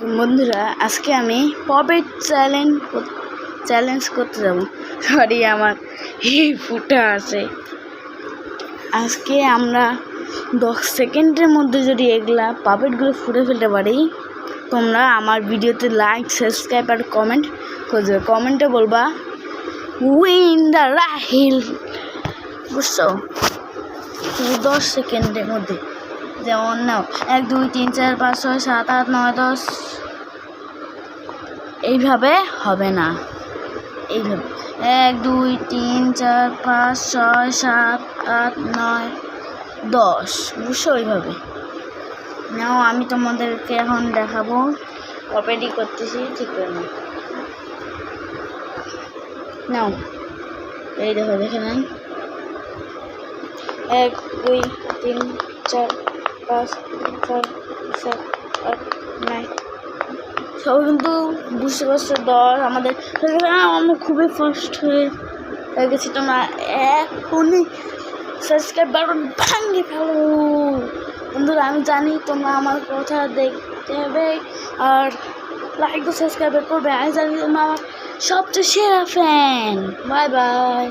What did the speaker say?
বন্ধুরা, আজকে আমি পপেট চ্যালেঞ্জ করতে যাব। সরি, আমার এই ফুটা আছে। আজকে আমরা 10 সেকেন্ডের মধ্যে যদি এগুলা পাপেটগুলো ফুটে ফেলতে পারি, তোমরা আমার ভিডিওতে লাইক, সাবস্ক্রাইব আর কমেন্ট করবে। কমেন্টে বলবা উইন দ্য রাহিল, বুঝছো? 10 সেকেন্ডের মধ্যে। যেমন নাও 1 2 3 4 5 6 7 8 9 10। এইভাবে হবে না, এইভাবে 1 2 3 4 5 6 7 8 9 10, বুঝছো? এইভাবে নাও। আমি তোমাদেরকে এখন দেখাবো কপেটি করতেছি, ঠিক করে নাও। এই দেখো, দেখে নেন। 1 2 3 4 5 6 7 8 9। সবাই কিন্তু বুঝতে পারছো 10। আমাদের আমরা খুবই ফাস্ট হয়ে গেছি। তোমরা এখনই সাবস্ক্রাইব বাটন ভাঙে ফেলো বন্ধুরা। আমি জানি তোমরা আমার কথা দেখতে হবে আর লাইক ও সাবস্ক্রাইব করবে। আমি জানি তোমরা আমার সবচেয়ে সেরা ফ্যান। Bye bye.